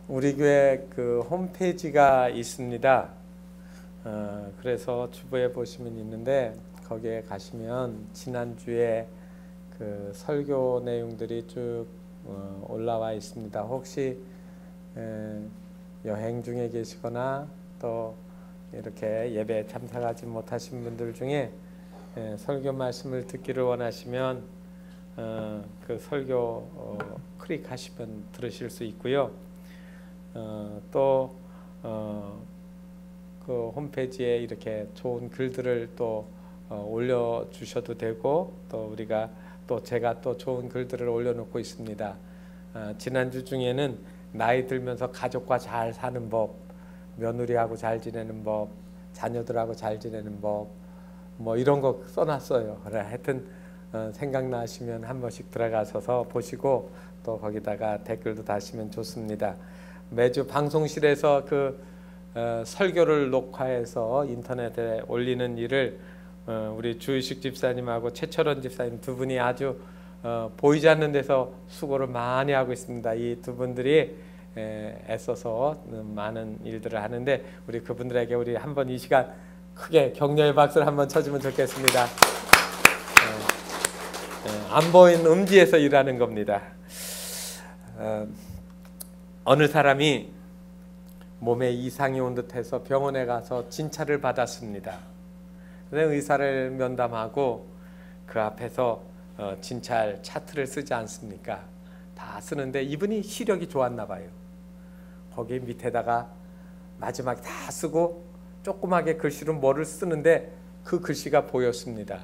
우리 교회 그 홈페이지가 있습니다. 그래서 주보에 보시면 있는데 거기에 가시면 지난주에 그 설교 내용들이 쭉 올라와 있습니다. 혹시 여행 중에 계시거나 또 이렇게 예배에 참석하지 못하신 분들 중에 설교 말씀을 듣기를 원하시면 그 설교 클릭하시면 들으실 수 있고요. 또 그 홈페이지에 이렇게 좋은 글들을 또 올려주셔도 되고, 또 우리가 또 제가 또 좋은 글들을 올려놓고 있습니다. 지난주 중에는 나이 들면서 가족과 잘 사는 법, 며느리하고 잘 지내는 법, 자녀들하고 잘 지내는 법, 뭐 이런 거 써놨어요. 그래 하여튼 생각나시면 한 번씩 들어가셔서 보시고 또 거기다가 댓글도 다시면 좋습니다. 매주 방송실에서 그 설교를 녹화해서 인터넷에 올리는 일을 우리 주의식 집사님하고 최철원 집사님 두 분이 아주 보이지 않는 데서 수고를 많이 하고 있습니다. 이 두 분들이 애써서 많은 일들을 하는데 우리 그분들에게 우리 한번 이 시간 크게 격려의 박수를 한번 쳐주면 좋겠습니다. 안 보이는 음지에서 일하는 겁니다. 어느 사람이 몸에 이상이 온 듯해서 병원에 가서 진찰을 받았습니다. 그런데 의사를 면담하고 그 앞에서 진찰 차트를 쓰지 않습니까? 다 쓰는데 이분이 시력이 좋았나 봐요. 거기 밑에다가 마지막에 다 쓰고 조그맣게 글씨로 뭐를 쓰는데 그 글씨가 보였습니다.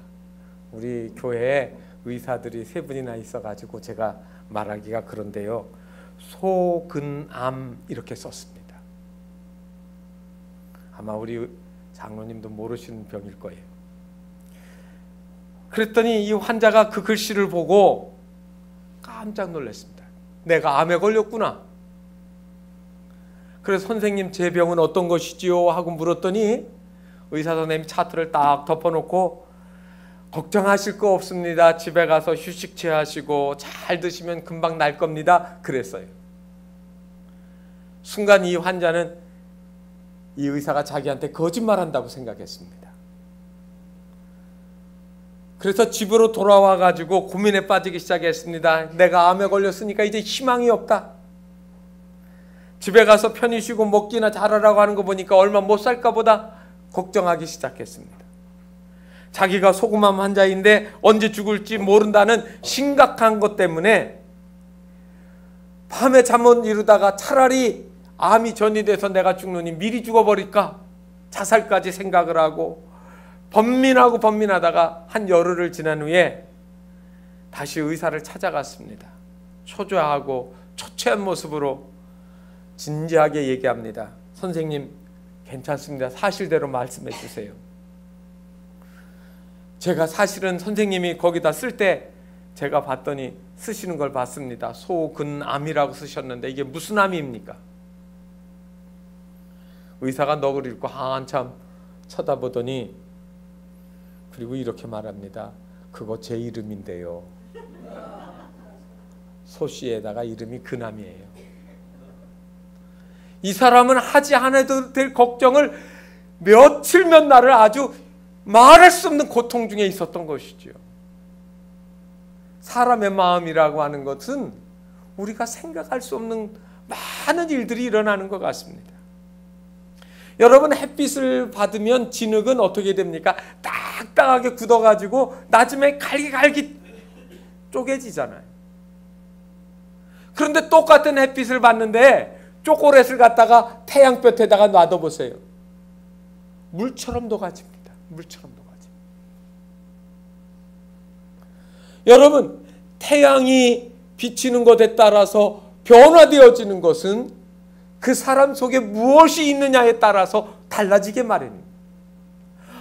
우리 교회에 의사들이 3분이나 있어가지고 제가 말하기가 그런데요, 소근암 이렇게 썼습니다. 아마 우리 장로님도 모르시는 병일 거예요. 그랬더니 이 환자가 그 글씨를 보고 깜짝 놀랐습니다. 내가 암에 걸렸구나. 그래서 선생님, 제 병은 어떤 것이지요? 하고 물었더니 의사 선생님이 차트를 딱 덮어놓고 걱정하실 거 없습니다. 집에 가서 휴식 취하시고 잘 드시면 금방 날 겁니다. 그랬어요. 순간 이 환자는 이 의사가 자기한테 거짓말한다고 생각했습니다. 그래서 집으로 돌아와 가지고 고민에 빠지기 시작했습니다. 내가 암에 걸렸으니까 이제 희망이 없다. 집에 가서 편히 쉬고 먹기나 잘하라고 하는 거 보니까 얼마 못 살까 보다 걱정하기 시작했습니다. 자기가 소금암 환자인데 언제 죽을지 모른다는 심각한 것 때문에 밤에 잠 못 이루다가 차라리 암이 전이돼서 내가 죽느니 미리 죽어버릴까, 자살까지 생각을 하고 번민하다가 한 열흘을 지난 후에 다시 의사를 찾아갔습니다. 초조하고 초췌한 모습으로 진지하게 얘기합니다. 선생님, 괜찮습니다. 사실대로 말씀해 주세요. 제가 사실은 선생님이 거기다 쓸 때 제가 봤더니 쓰시는 걸 봤습니다. 소근암이라고 쓰셨는데 이게 무슨 암입니까? 의사가 넋을 잃고 한참 쳐다보더니 그리고 이렇게 말합니다. 그거 제 이름인데요. 소씨에다가 이름이 근암이에요. 이 사람은 하지 않아도 될 걱정을 며칠 몇 날을 아주 말할 수 없는 고통 중에 있었던 것이죠. 사람의 마음이라고 하는 것은 우리가 생각할 수 없는 많은 일들이 일어나는 것 같습니다. 여러분, 햇빛을 받으면 진흙은 어떻게 됩니까? 딱딱하게 굳어가지고 나중에 갈기갈기 쪼개지잖아요. 그런데 똑같은 햇빛을 받는데 초콜릿을 갖다가 태양볕에다가 놔둬보세요. 물처럼 녹아집니다. 물처럼 녹아집니다. 여러분, 태양이 비치는 것에 따라서 변화되어지는 것은 그 사람 속에 무엇이 있느냐에 따라서 달라지게 마련입니다.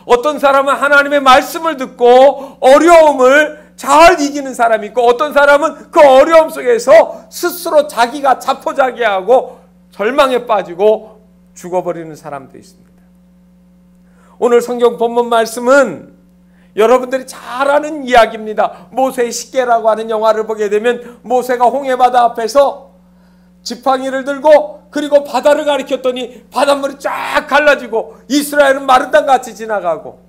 어떤 사람은 하나님의 말씀을 듣고 어려움을 잘 이기는 사람이 있고, 어떤 사람은 그 어려움 속에서 스스로 자기가 자포자기하고 절망에 빠지고 죽어버리는 사람도 있습니다. 오늘 성경 본문 말씀은 여러분들이 잘 아는 이야기입니다. 모세의 십계라고 하는 영화를 보게 되면 모세가 홍해바다 앞에서 지팡이를 들고 그리고 바다를 가리켰더니 바닷물이 쫙 갈라지고 이스라엘은 마른 땅같이 지나가고,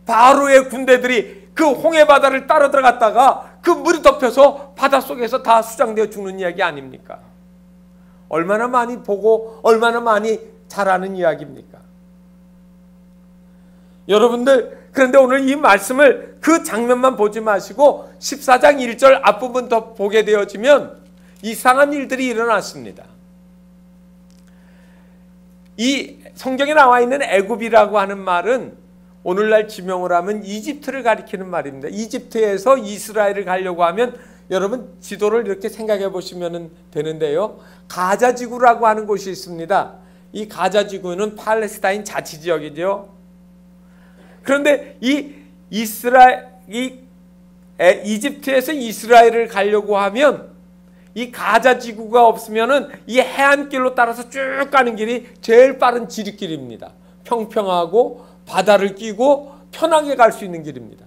바로의 군대들이 그 홍해 바다를 따라 들어갔다가 그 물이 덮여서 바닷속에서 다 수장되어 죽는 이야기 아닙니까? 얼마나 많이 보고 얼마나 많이 잘 아는 이야기입니까? 여러분들, 그런데 오늘 이 말씀을 그 장면만 보지 마시고 14장 1절 앞부분 더 보게 되어지면 이상한 일들이 일어났습니다. 이 성경에 나와 있는 애굽이라고 하는 말은 오늘날 지명을 하면 이집트를 가리키는 말입니다. 이집트에서 이스라엘을 가려고 하면 여러분 지도를 이렇게 생각해 보시면 되는데요. 가자지구라고 하는 곳이 있습니다. 이 가자지구는 팔레스타인 자치지역이죠. 그런데 이집트에서 이스라엘을 가려고 하면 이 가자지구가 없으면은 이 해안길로 따라서 쭉 가는 길이 제일 빠른 지름길입니다. 평평하고 바다를 끼고 편하게 갈 수 있는 길입니다.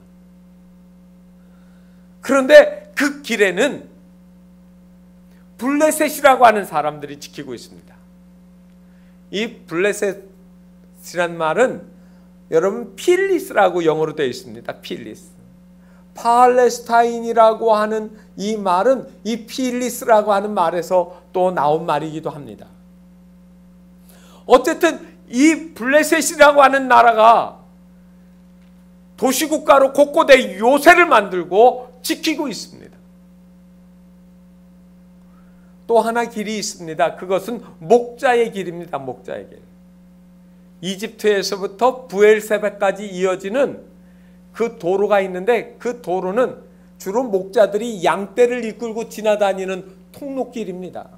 그런데 그 길에는 블레셋이라고 하는 사람들이 지키고 있습니다. 이 블레셋이란 말은 여러분 필리스라고 영어로 되어 있습니다. 필리스. 팔레스타인이라고 하는 이 말은 이 필리스라고 하는 말에서 또 나온 말이기도 합니다. 어쨌든 이 블레셋이라고 하는 나라가 도시국가로 곳곳에 요새를 만들고 지키고 있습니다. 또 하나 길이 있습니다. 그것은 목자의 길입니다. 목자의 길. 이집트에서부터 부엘세바까지 이어지는 그 도로가 있는데, 그 도로는 주로 목자들이 양떼를 이끌고 지나다니는 통로길입니다.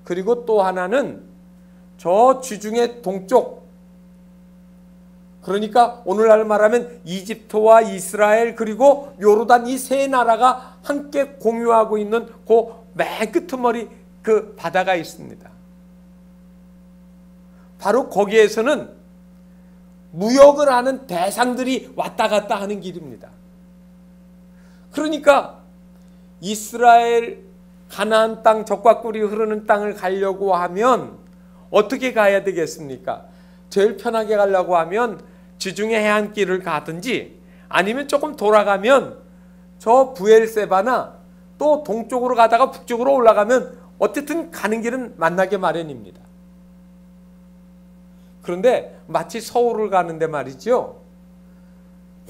그리고 또 하나는 저 지중해 동쪽, 그러니까 오늘날 말하면 이집트와 이스라엘 그리고 요르단 이 세 나라가 함께 공유하고 있는 그 맨 끄트머리 그 바다가 있습니다. 바로 거기에서는 무역을 하는 대상들이 왔다 갔다 하는 길입니다. 그러니까 이스라엘 가나안 땅, 젖과 꿀이 흐르는 땅을 가려고 하면 어떻게 가야 되겠습니까? 제일 편하게 가려고 하면 지중해 해안길을 가든지 아니면 조금 돌아가면 저 부엘세바나 또 동쪽으로 가다가 북쪽으로 올라가면 어쨌든 가는 길은 만나게 마련입니다. 그런데 마치 서울을 가는데 말이죠.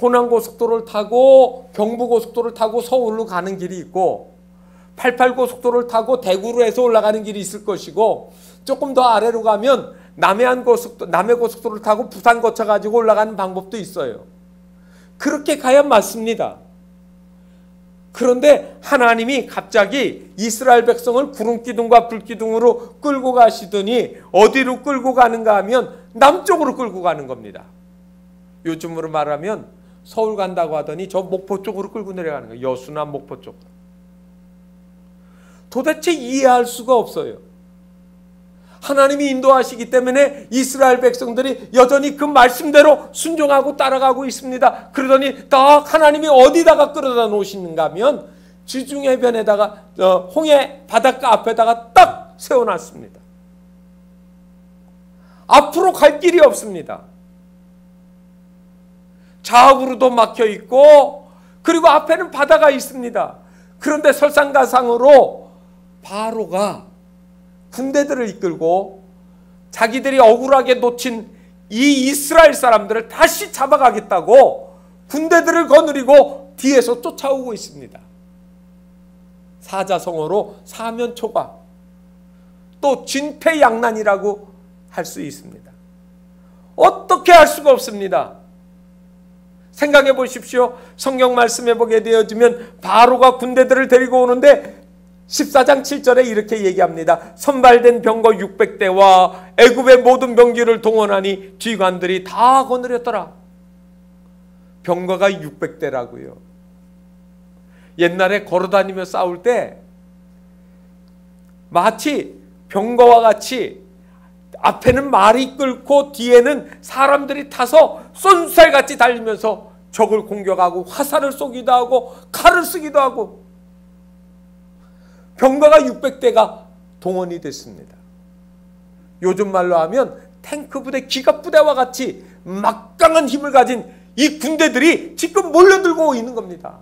호남고속도로를 타고 경부고속도로를 타고 서울로 가는 길이 있고 88고속도로를 타고 대구로 해서 올라가는 길이 있을 것이고, 조금 더 아래로 가면 남해고속도로를 타고 부산 거쳐가지고 올라가는 방법도 있어요. 그렇게 가야 맞습니다. 그런데 하나님이 갑자기 이스라엘 백성을 구름기둥과 불기둥으로 끌고 가시더니 어디로 끌고 가는가 하면 남쪽으로 끌고 가는 겁니다. 요즘으로 말하면 서울 간다고 하더니 저 목포 쪽으로 끌고 내려가는 거예요. 여수나 목포 쪽. 도대체 이해할 수가 없어요. 하나님이 인도하시기 때문에 이스라엘 백성들이 여전히 그 말씀대로 순종하고 따라가고 있습니다. 그러더니 딱 하나님이 어디다가 끌어다 놓으시는가 하면 지중해변에다가 홍해 바닷가 앞에다가 딱 세워놨습니다. 앞으로 갈 길이 없습니다. 좌우로도 막혀 있고 그리고 앞에는 바다가 있습니다. 그런데 설상가상으로 바로가 군대들을 이끌고 자기들이 억울하게 놓친 이 이스라엘 사람들을 다시 잡아가겠다고 군대들을 거느리고 뒤에서 쫓아오고 있습니다. 사자성어로 사면초가, 또 진퇴양난이라고 할 수 있습니다. 어떻게 할 수가 없습니다. 생각해 보십시오. 성경 말씀해 보게 되어지면 바로가 군대들을 데리고 오는데 14장 7절에 이렇게 얘기합니다. 선발된 병거 600대와 애굽의 모든 병기를 동원하니 뒤관들이 다 거느렸더라. 병거가 600대라고요. 옛날에 걸어다니며 싸울 때 마치 병거와 같이 앞에는 말이 끌고 뒤에는 사람들이 타서 쏜살같이 달리면서 적을 공격하고 화살을 쏘기도 하고 칼을 쓰기도 하고, 병거가 600대가 동원이 됐습니다. 요즘 말로 하면 탱크 부대, 기갑 부대와 같이 막강한 힘을 가진 이 군대들이 지금 몰려들고 있는 겁니다.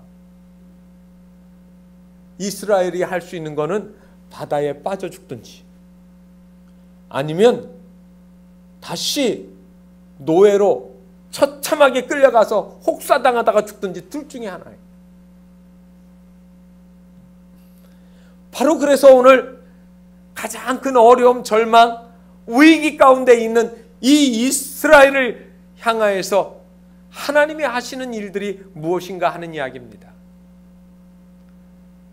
이스라엘이 할 수 있는 거는 바다에 빠져 죽든지 아니면 다시 노예로 처참하게 끌려가서 혹사당하다가 죽든지 둘 중에 하나예요. 바로 그래서 오늘 가장 큰 어려움, 절망, 위기 가운데 있는 이 이스라엘을 향하여서 하나님이 하시는 일들이 무엇인가 하는 이야기입니다.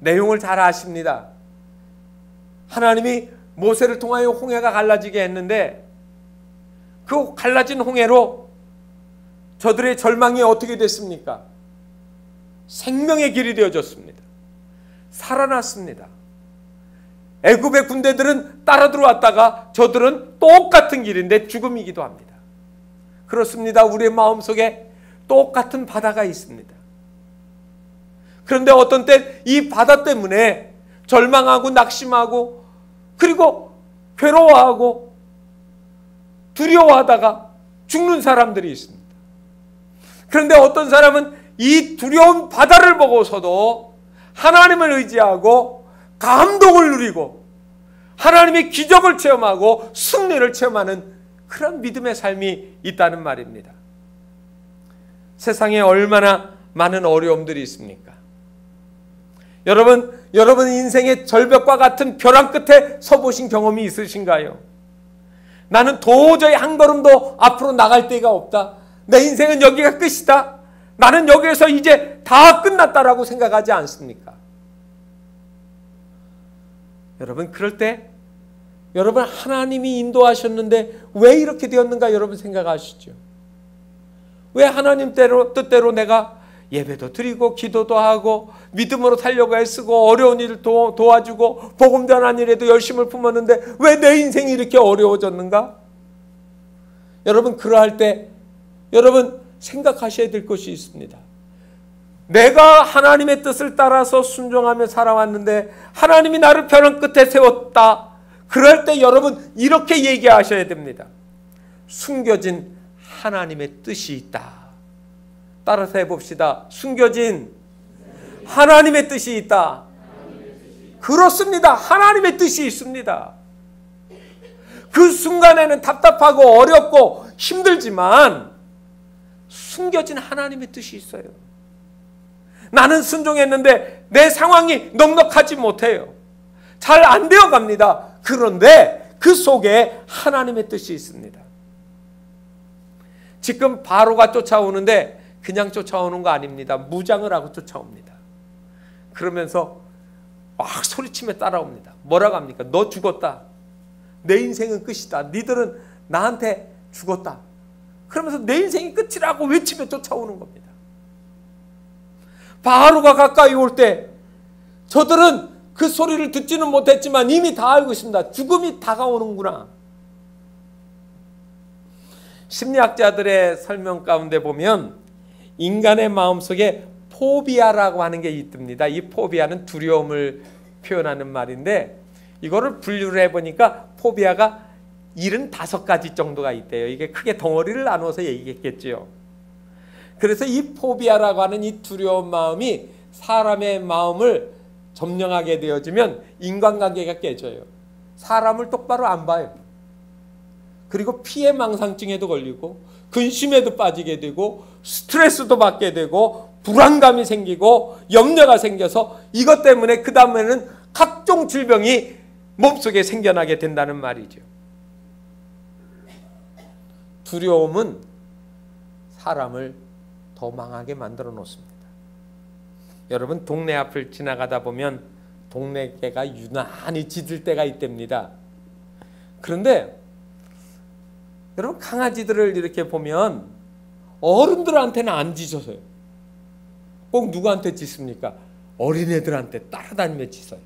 내용을 잘 아십니다. 하나님이 모세를 통하여 홍해가 갈라지게 했는데 그 갈라진 홍해로 저들의 절망이 어떻게 됐습니까? 생명의 길이 되어졌습니다. 살아났습니다. 애굽의 군대들은 따라 들어왔다가 저들은 똑같은 길인데 죽음이기도 합니다. 그렇습니다. 우리의 마음속에 똑같은 바다가 있습니다. 그런데 어떤 때 이 바다 때문에 절망하고 낙심하고 그리고 괴로워하고 두려워하다가 죽는 사람들이 있습니다. 그런데 어떤 사람은 이 두려운 바다를 보고서도 하나님을 의지하고 감동을 누리고 하나님의 기적을 체험하고 승리를 체험하는 그런 믿음의 삶이 있다는 말입니다. 세상에 얼마나 많은 어려움들이 있습니까? 여러분 인생의 절벽과 같은 벼랑 끝에 서보신 경험이 있으신가요? 나는 도저히 한 걸음도 앞으로 나갈 데가 없다. 내 인생은 여기가 끝이다. 나는 여기에서 이제 다 끝났다라고 생각하지 않습니까? 여러분 그럴 때 여러분 하나님이 인도하셨는데 왜 이렇게 되었는가 여러분 생각하시죠? 왜 하나님 뜻대로 내가 예배도 드리고 기도도 하고 믿음으로 살려고 애쓰고 어려운 일을 도와주고 복음 전하는 일에도 열심을 품었는데 왜 내 인생이 이렇게 어려워졌는가? 여러분 그러할 때 여러분 생각하셔야 될 것이 있습니다. 내가 하나님의 뜻을 따라서 순종하며 살아왔는데 하나님이 나를 벼랑 끝에 세웠다. 그럴 때 여러분 이렇게 얘기하셔야 됩니다. 숨겨진 하나님의 뜻이 있다. 따라서 해봅시다. 숨겨진 하나님의 뜻이 있다. 그렇습니다. 하나님의 뜻이 있습니다. 그 순간에는 답답하고 어렵고 힘들지만 숨겨진 하나님의 뜻이 있어요. 나는 순종했는데 내 상황이 넉넉하지 못해요. 잘 안 되어 갑니다. 그런데 그 속에 하나님의 뜻이 있습니다. 지금 바로가 쫓아오는데 그냥 쫓아오는 거 아닙니다. 무장을 하고 쫓아옵니다. 그러면서 막 소리치며 따라옵니다. 뭐라고 합니까? 너 죽었다. 내 인생은 끝이다. 니들은 나한테 죽었다. 그러면서 내 인생이 끝이라고 외치며 쫓아오는 겁니다. 바로가 가까이 올 때 저들은 그 소리를 듣지는 못했지만 이미 다 알고 있습니다. 죽음이 다가오는구나. 심리학자들의 설명 가운데 보면 인간의 마음속에 포비아라고 하는 게 있습니다. 이 포비아는 두려움을 표현하는 말인데 이거를 분류를 해보니까 포비아가 75가지 정도가 있대요. 이게 크게 덩어리를 나눠서 얘기했겠죠. 그래서 이 포비아라고 하는 이 두려운 마음이 사람의 마음을 점령하게 되어지면 인간관계가 깨져요. 사람을 똑바로 안 봐요. 그리고 피해망상증에도 걸리고 근심에도 빠지게 되고 스트레스도 받게 되고 불안감이 생기고 염려가 생겨서 이것 때문에 그 다음에는 각종 질병이 몸속에 생겨나게 된다는 말이죠. 두려움은 사람을 더 망하게 만들어 놓습니다. 여러분 동네 앞을 지나가다 보면 동네 개가 유난히 짖을 때가 있답니다. 그런데 여러분 강아지들을 이렇게 보면 어른들한테는 안 짖어서요. 꼭 누구한테 짖습니까? 어린애들한테 따라다니며 짖어요.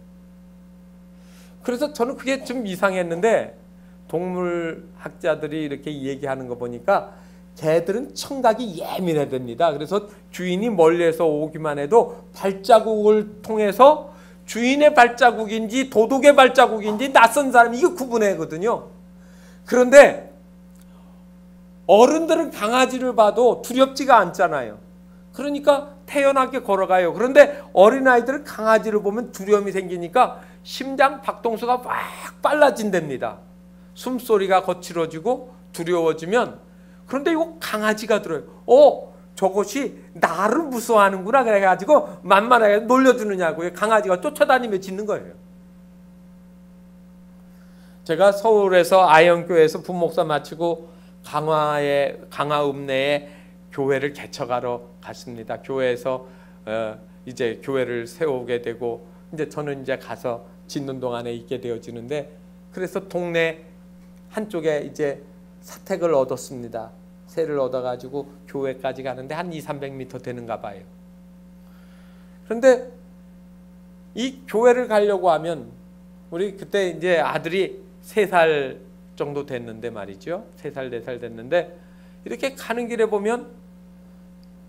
그래서 저는 그게 좀 이상했는데 동물학자들이 이렇게 얘기하는 거 보니까 개들은 청각이 예민해집니다. 그래서 주인이 멀리에서 오기만 해도 발자국을 통해서 주인의 발자국인지 도둑의 발자국인지 낯선 사람, 이거 구분해거든요. 그런데 어른들은 강아지를 봐도 두렵지가 않잖아요. 그러니까 태연하게 걸어가요. 그런데 어린아이들은 강아지를 보면 두려움이 생기니까 심장 박동수가 막 빨라진답니다. 숨소리가 거칠어지고 두려워지면. 그런데 이거 강아지가 들어요. 저것이 나를 무서워하는구나 그래가지고 만만하게 놀려주느냐고요. 강아지가 쫓아다니며 짖는 거예요. 제가 서울에서 아현교회에서 부목사 마치고 강화읍내에 교회를 개척하러 갔습니다. 교회에서 이제 교회를 세우게 되고, 이제 저는 이제 가서 짓는 동안에 있게 되어지는데, 그래서 동네 한쪽에 이제 사택을 얻었습니다. 세를 얻어가지고 교회까지 가는데 한 200~300m 되는가 봐요. 그런데 이 교회를 가려고 하면, 우리 그때 이제 아들이 3살 정도 됐는데 말이죠. 3살, 4살 됐는데, 이렇게 가는 길에 보면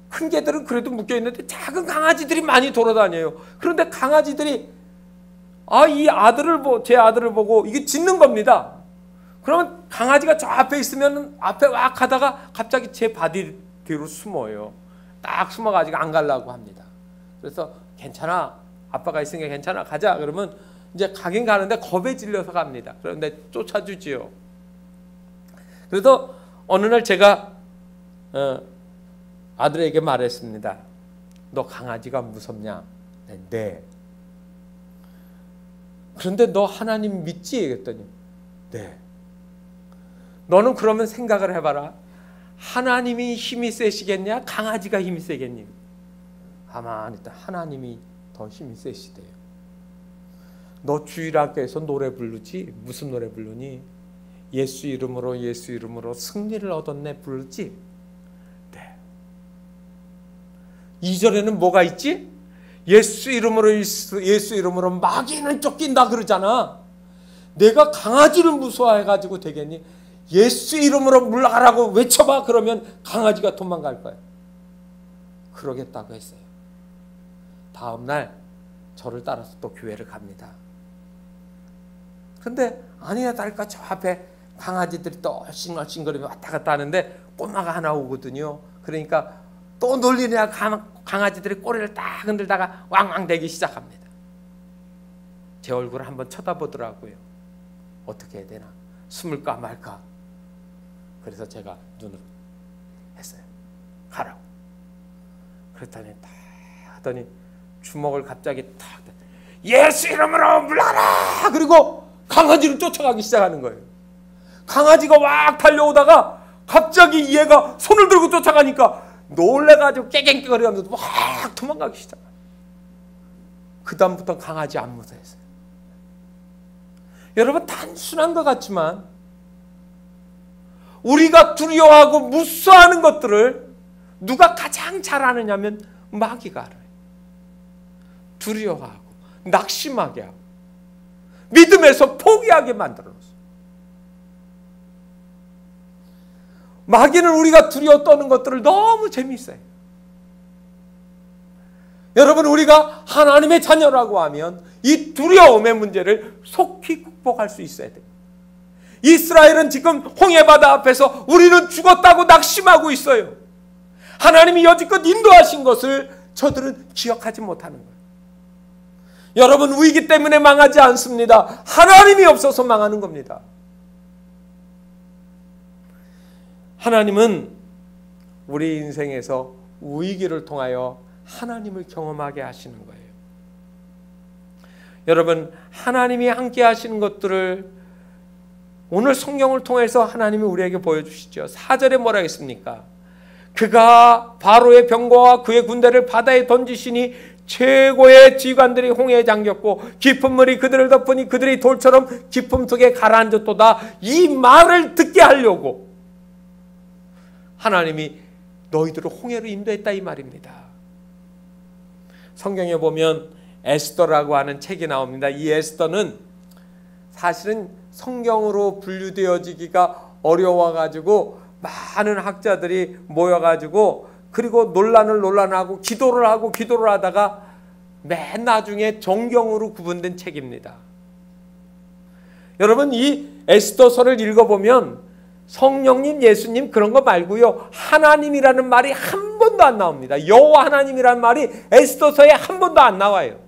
큰 개들은 그래도 묶여있는데 작은 강아지들이 많이 돌아다녀요. 그런데 강아지들이 제 아들을 보고 이게 짖는 겁니다. 그러면 강아지가 저 앞에 있으면 앞에 와 가다가 갑자기 제 바디 뒤로 숨어요. 딱 숨어가지고 안 가려고 합니다. 그래서 괜찮아, 아빠가 있으니까 괜찮아, 가자. 그러면 이제 가긴 가는데 겁에 질려서 갑니다. 그런데 쫓아주지요. 그래서 어느 날 제가 아들에게 말했습니다. 너 강아지가 무섭냐? 네. 그런데 너 하나님 믿지? 그랬더니 네. 너는 그러면 생각을 해봐라. 하나님이 힘이 세시겠냐? 강아지가 힘이 세겠니? 가만히 있다. 하나님이 더 힘이 세시대요. 너 주일학교에서 노래 부르지? 무슨 노래 부르니? 예수 이름으로 예수 이름으로 승리를 얻었네 부르지? 네. 2절에는 뭐가 있지? 예수 이름으로 예수 이름으로 마귀는 쫓긴다 그러잖아. 내가 강아지를 무서워해가지고 되겠니? 예수 이름으로 물러가라고 외쳐봐. 그러면 강아지가 도망갈 거야. 그러겠다고 했어요. 다음날 저를 따라서 또 교회를 갑니다. 근데 아니야 다를까 저 앞에 강아지들이 또 싱얼싱거리며 왔다 갔다 하는데 꼬마가 하나 오거든요. 그러니까 또 놀리냐 강아지들이 꼬리를 딱 흔들다가 왕왕대기 시작합니다. 제 얼굴을 한번 쳐다보더라고요. 어떻게 해야 되나? 숨을까 말까? 그래서 제가 눈을 했어요. 가라고. 그랬더니 딱 하더니 주먹을 갑자기 탁 예수 이름으로 물러가라! 그리고 강아지를 쫓아가기 시작하는 거예요. 강아지가 막 달려오다가 갑자기 얘가 손을 들고 쫓아가니까 놀래가지고 깨갱거리면서 막 도망가기 시작해요. 그 다음부터 강아지 안 무서워했어요. 여러분 단순한 것 같지만 우리가 두려워하고 무서워하는 것들을 누가 가장 잘 아느냐면 마귀가 알아요. 두려워하고 낙심하게 하고 믿음에서 포기하게 만들어놨어요. 마귀는 우리가 두려워 떠는 것들을 너무 재미있어요. 여러분 우리가 하나님의 자녀라고 하면 이 두려움의 문제를 속히 극복할 수 있어야 돼요. 이스라엘은 지금 홍해바다 앞에서 우리는 죽었다고 낙심하고 있어요. 하나님이 여지껏 인도하신 것을 저들은 기억하지 못하는 거예요. 여러분 위기 때문에 망하지 않습니다. 하나님이 없어서 망하는 겁니다. 하나님은 우리 인생에서 위기를 통하여 하나님을 경험하게 하시는 거예요. 여러분 하나님이 함께 하시는 것들을 오늘 성경을 통해서 하나님이 우리에게 보여주시죠. 4절에 뭐라 했습니까? 그가 바로의 병거와 그의 군대를 바다에 던지시니 최고의 지휘관들이 홍해에 잠겼고 깊은 물이 그들을 덮으니 그들이 돌처럼 깊음 속에 가라앉았도다. 이 말을 듣게 하려고 하나님이 너희들을 홍해로 인도했다 이 말입니다. 성경에 보면 에스더라고 하는 책이 나옵니다. 이 에스더는 사실은 성경으로 분류되어지기가 어려워가지고 많은 학자들이 모여가지고 그리고 논란을 하고 기도를 하다가 맨 나중에 정경으로 구분된 책입니다. 여러분, 이 에스더서를 읽어보면 성령님, 예수님 그런 거 말고요, 하나님이라는 말이 한 번도 안 나옵니다. 여호와 하나님이라는 말이 에스더서에 한 번도 안 나와요.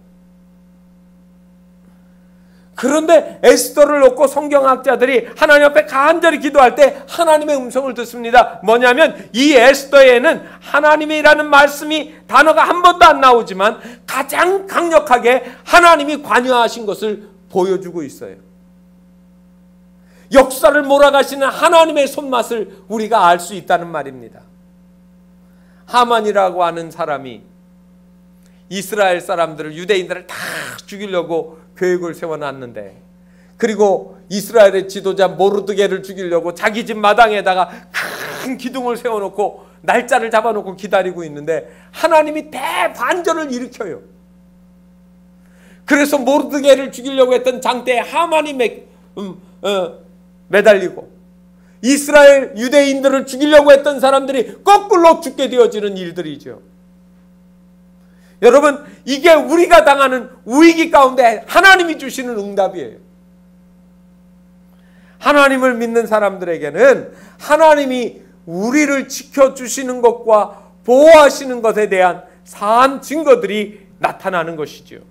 그런데 에스더를 놓고 성경학자들이 하나님 앞에 간절히 기도할 때 하나님의 음성을 듣습니다. 뭐냐면 이 에스더에는 하나님이라는 말씀이, 단어가 한 번도 안 나오지만 가장 강력하게 하나님이 관여하신 것을 보여주고 있어요. 역사를 몰아가시는 하나님의 손맛을 우리가 알 수 있다는 말입니다. 하만이라고 하는 사람이 이스라엘 사람들을, 유대인들을 다 죽이려고 계획을 세워놨는데, 그리고 이스라엘의 지도자 모르드게를 죽이려고 자기 집 마당에다가 큰 기둥을 세워놓고 날짜를 잡아놓고 기다리고 있는데 하나님이 대반전을 일으켜요. 그래서 모르드게를 죽이려고 했던 장대에 하만이 매달리고 이스라엘 유대인들을 죽이려고 했던 사람들이 거꾸로 죽게 되어지는 일들이죠. 여러분, 이게 우리가 당하는 위기 가운데 하나님이 주시는 응답이에요. 하나님을 믿는 사람들에게는 하나님이 우리를 지켜주시는 것과 보호하시는 것에 대한 산 증거들이 나타나는 것이지요.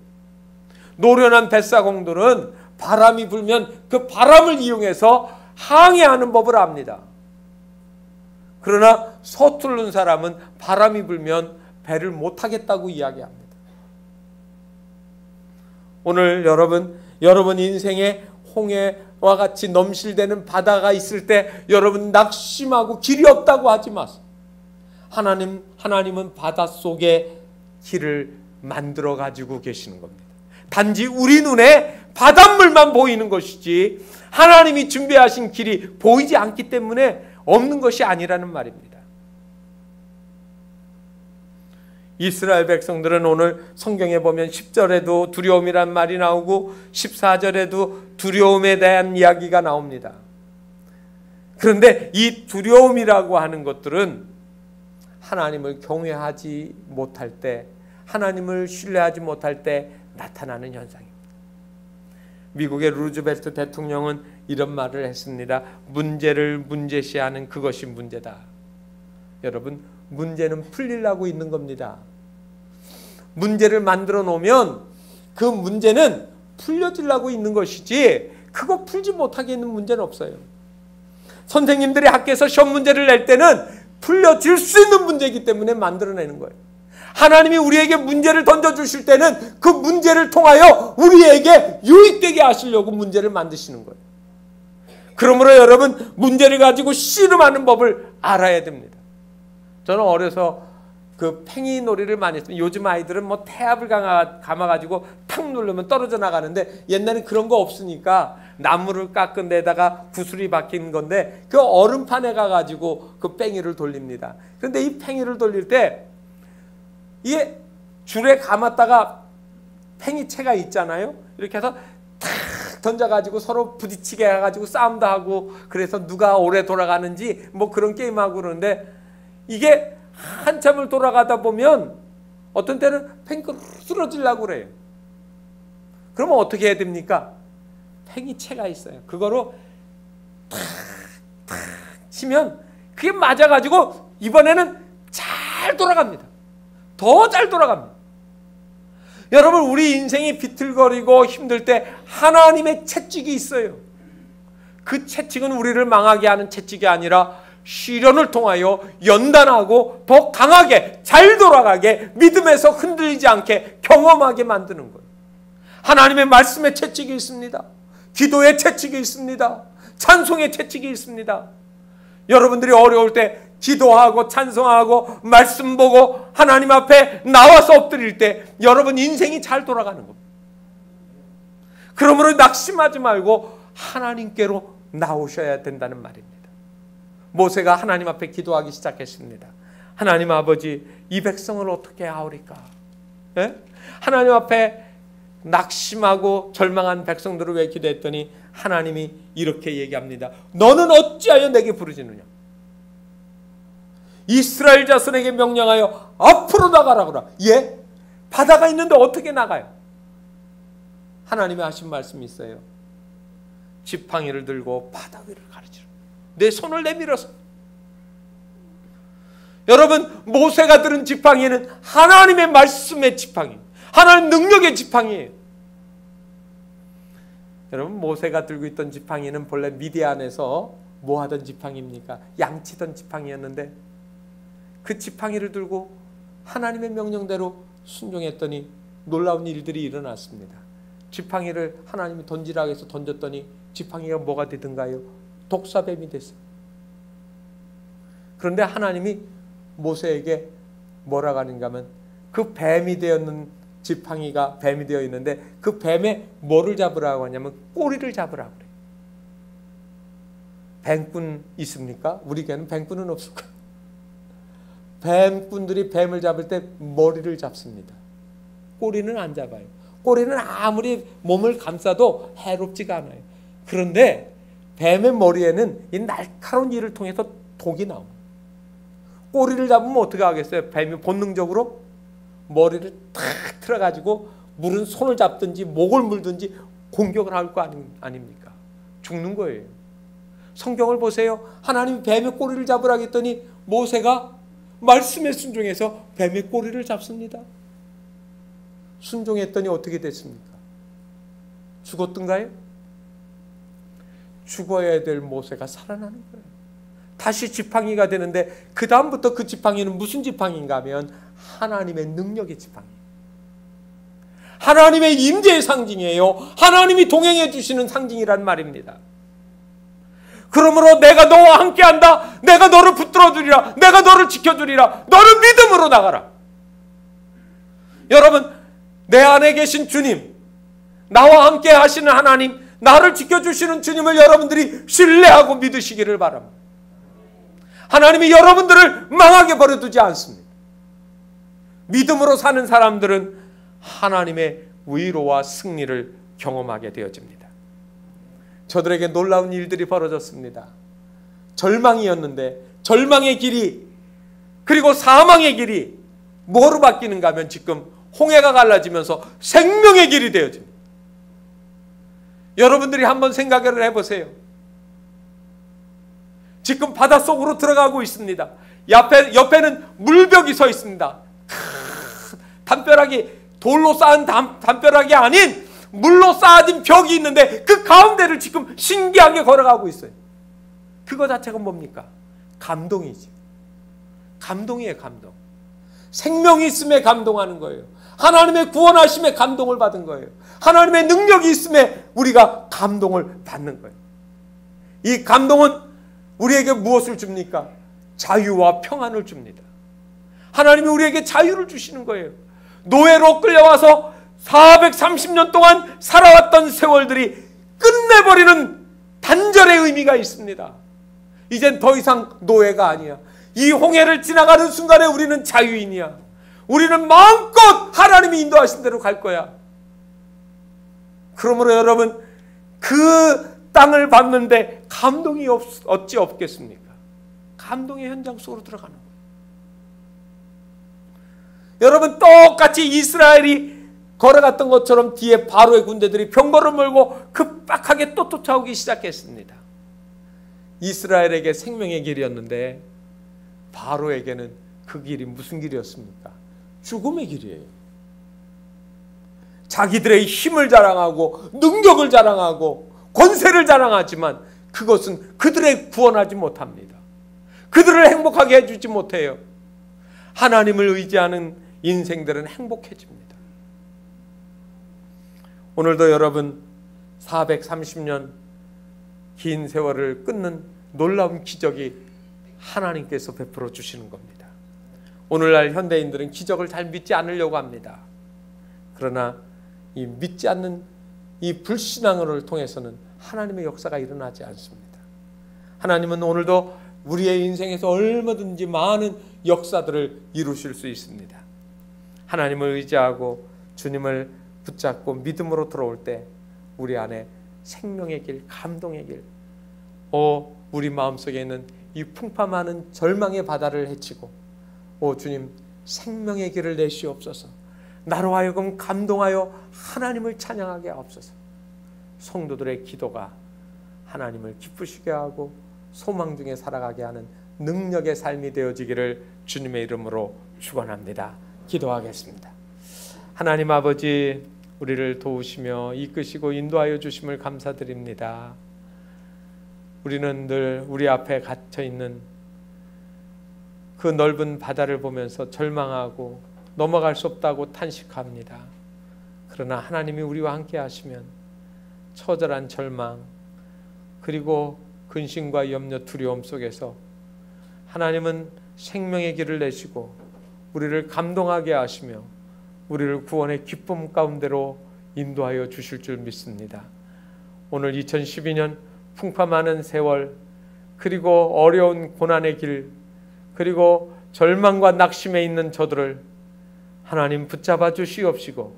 노련한 뱃사공들은 바람이 불면 그 바람을 이용해서 항해하는 법을 압니다. 그러나 서투른 사람은 바람이 불면 배를 못하겠다고 이야기합니다. 오늘 여러분 인생에 홍해와 같이 넘실대는 바다가 있을 때 여러분 낙심하고 길이 없다고 하지 마세요. 하나님은 바닷속에 길을 만들어 가지고 계시는 겁니다. 단지 우리 눈에 바닷물만 보이는 것이지 하나님이 준비하신 길이 보이지 않기 때문에 없는 것이 아니라는 말입니다. 이스라엘 백성들은 오늘 성경에 보면 10절에도 두려움이란 말이 나오고 14절에도 두려움에 대한 이야기가 나옵니다. 그런데 이 두려움이라고 하는 것들은 하나님을 경외하지 못할 때, 하나님을 신뢰하지 못할 때 나타나는 현상입니다. 미국의 루즈벨트 대통령은 이런 말을 했습니다. 문제를 문제시하는 그것이 문제다. 여러분, 문제는 풀리려고 있는 겁니다. 문제를 만들어 놓으면 그 문제는 풀려지려고 있는 것이지 그거 풀지 못하게 있는 문제는 없어요. 선생님들이 학교에서 시험 문제를 낼 때는 풀려질 수 있는 문제이기 때문에 만들어내는 거예요. 하나님이 우리에게 문제를 던져주실 때는 그 문제를 통하여 우리에게 유익되게 하시려고 문제를 만드시는 거예요. 그러므로 여러분, 문제를 가지고 씨름하는 법을 알아야 됩니다. 저는 어려서 그 팽이 놀이를 많이 했어요. 요즘 아이들은 뭐 태압을 감아가지고 탁 누르면 떨어져 나가는데 옛날엔 그런 거 없으니까 나무를 깎은 데다가 구슬이 박힌 건데 그 얼음판에 가가지고 그 팽이를 돌립니다. 그런데 이 팽이를 돌릴 때 이게 줄에 감았다가 팽이채가 있잖아요. 이렇게 해서 탁 던져가지고 서로 부딪히게 해가지고 싸움도 하고, 그래서 누가 오래 돌아가는지 뭐 그런 게임하고 그러는데, 이게 한참을 돌아가다 보면 어떤 때는 팽이가 쓰러지려고 그래요. 그러면 어떻게 해야 됩니까? 팽이채가 있어요. 그거로 탁탁 치면 그게 맞아가지고 이번에는 잘 돌아갑니다. 더 잘 돌아갑니다. 여러분, 우리 인생이 비틀거리고 힘들 때 하나님의 채찍이 있어요. 그 채찍은 우리를 망하게 하는 채찍이 아니라 시련을 통하여 연단하고 더 강하게 잘 돌아가게, 믿음에서 흔들리지 않게 경험하게 만드는 거예요. 하나님의 말씀의 채찍이 있습니다. 기도의 채찍이 있습니다. 찬송의 채찍이 있습니다. 여러분들이 어려울 때 기도하고 찬송하고 말씀 보고 하나님 앞에 나와서 엎드릴 때 여러분 인생이 잘 돌아가는 겁니다. 그러므로 낙심하지 말고 하나님께로 나오셔야 된다는 말입니다. 모세가 하나님 앞에 기도하기 시작했습니다. 하나님 아버지, 이 백성을 어떻게 하오리까? 예? 하나님 앞에 낙심하고 절망한 백성들을 왜 기도했더니 하나님이 이렇게 얘기합니다. 너는 어찌하여 내게 부르짖느냐? 이스라엘 자손에게 명령하여 앞으로 나가라 그라. 예? 바다가 있는데 어떻게 나가요? 하나님이 하신 말씀이 있어요. 지팡이를 들고 바다 위를 가르치라. 내 손을 내밀어서. 여러분, 모세가 들은 지팡이는 하나님의 말씀의 지팡이, 하나님 능력의 지팡이에요. 여러분, 모세가 들고 있던 지팡이는 본래 미디안에서 뭐 하던 지팡이입니까? 양치던 지팡이였는데 그 지팡이를 들고 하나님의 명령대로 순종했더니 놀라운 일들이 일어났습니다. 지팡이를 하나님이 던지라고 해서 던졌더니 지팡이가 뭐가 되든가요? 독사뱀이 됐어요. 그런데 하나님이 모세에게 뭐라고 하는가 하면 그 뱀이 되었는 지팡이가 뱀이 되어 있는데 그 뱀에 뭐를 잡으라고 하냐면 꼬리를 잡으라고 그래요. 뱀꾼 있습니까? 우리에게는 뱀꾼은 없을 거예요. 뱀꾼들이 뱀을 잡을 때 머리를 잡습니다. 꼬리는 안 잡아요. 꼬리는 아무리 몸을 감싸도 해롭지가 않아요. 그런데 뱀의 머리에는 이 날카로운 이를 통해서 독이 나옵니다. 꼬리를 잡으면 어떻게 하겠어요? 뱀이 본능적으로 머리를 탁 틀어가지고 물은 손을 잡든지 목을 물든지 공격을 할 거 아닙니까? 죽는 거예요. 성경을 보세요. 하나님이 뱀의 꼬리를 잡으라고 했더니 모세가 말씀에 순종해서 뱀의 꼬리를 잡습니다. 순종했더니 어떻게 됐습니까? 죽었던가요? 죽어야 될 모세가 살아나는 거예요. 다시 지팡이가 되는데 그 다음부터 그 지팡이는 무슨 지팡이인가 하면 하나님의 능력의 지팡이, 하나님의 임재의 상징이에요. 하나님이 동행해 주시는 상징이란 말입니다. 그러므로 내가 너와 함께한다. 내가 너를 붙들어 주리라. 내가 너를 지켜주리라. 너는 믿음으로 나가라. 여러분, 내 안에 계신 주님, 나와 함께 하시는 하나님, 나를 지켜주시는 주님을 여러분들이 신뢰하고 믿으시기를 바랍니다. 하나님이 여러분들을 망하게 버려두지 않습니다. 믿음으로 사는 사람들은 하나님의 위로와 승리를 경험하게 되어집니다. 저들에게 놀라운 일들이 벌어졌습니다. 절망이었는데 절망의 길이, 그리고 사망의 길이 뭐로 바뀌는가 하면 지금 홍해가 갈라지면서 생명의 길이 되어집니다. 여러분들이 한번 생각을 해보세요. 지금 바닷속으로 들어가고 있습니다. 옆에는 물벽이 서 있습니다. 담벼락이, 돌로 쌓은 담벼락이 아닌 물로 쌓아진 벽이 있는데 그 가운데를 지금 신기하게 걸어가고 있어요. 그거 자체가 뭡니까? 감동이지. 감동이에요, 감동. 생명이 있음에 감동하는 거예요. 하나님의 구원하심에 감동을 받은 거예요. 하나님의 능력이 있음에 우리가 감동을 받는 거예요. 이 감동은 우리에게 무엇을 줍니까? 자유와 평안을 줍니다. 하나님이 우리에게 자유를 주시는 거예요. 노예로 끌려와서 430년 동안 살아왔던 세월들이 끝내버리는 단절의 의미가 있습니다. 이젠 더 이상 노예가 아니야. 이 홍해를 지나가는 순간에 우리는 자유인이야. 우리는 마음껏 하나님이 인도하신 대로 갈 거야. 그러므로 여러분, 그 땅을 밟는데 감동이 어찌 없겠습니까? 감동의 현장 속으로 들어가는 거예요. 여러분, 똑같이 이스라엘이 걸어갔던 것처럼 뒤에 바로의 군대들이 병거를 몰고 급박하게 또 쫓아오기 시작했습니다. 이스라엘에게 생명의 길이었는데 바로에게는 그 길이 무슨 길이었습니까? 죽음의 길이에요. 자기들의 힘을 자랑하고 능력을 자랑하고 권세를 자랑하지만 그것은 그들을 구원하지 못합니다. 그들을 행복하게 해주지 못해요. 하나님을 의지하는 인생들은 행복해집니다. 오늘도 여러분 430년 긴 세월을 끊는 놀라운 기적이 하나님께서 베풀어 주시는 겁니다. 오늘날 현대인들은 기적을 잘 믿지 않으려고 합니다. 그러나 이 믿지 않는 이 불신앙을 통해서는 하나님의 역사가 일어나지 않습니다. 하나님은 오늘도 우리의 인생에서 얼마든지 많은 역사들을 이루실 수 있습니다. 하나님을 의지하고 주님을 붙잡고 믿음으로 들어올 때 우리 안에 생명의 길, 감동의 길, 우리 마음속에 있는 이 풍파많은 절망의 바다를 헤치고 주님 생명의 길을 내시옵소서, 나로 하여금 감동하여 하나님을 찬양하게 하옵소서. 성도들의 기도가 하나님을 기쁘시게 하고 소망 중에 살아가게 하는 능력의 삶이 되어지기를 주님의 이름으로 축원합니다. 기도하겠습니다. 하나님 아버지, 우리를 도우시며 이끄시고 인도하여 주심을 감사드립니다. 우리는 늘 우리 앞에 갇혀 있는 그 넓은 바다를 보면서 절망하고 넘어갈 수 없다고 탄식합니다. 그러나 하나님이 우리와 함께 하시면 처절한 절망 그리고 근심과 염려 두려움 속에서 하나님은 생명의 길을 내시고 우리를 감동하게 하시며 우리를 구원의 기쁨 가운데로 인도하여 주실 줄 믿습니다. 오늘 2012년 풍파 많은 세월, 그리고 어려운 고난의 길, 그리고 절망과 낙심에 있는 저들을 하나님 붙잡아 주시옵시고,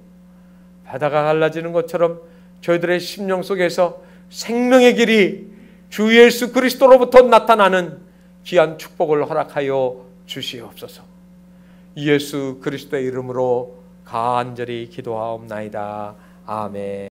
바다가 갈라지는 것처럼 저희들의 심령 속에서 생명의 길이 주 예수 그리스도로부터 나타나는 귀한 축복을 허락하여 주시옵소서. 예수 그리스도의 이름으로 간절히 기도하옵나이다. 아멘.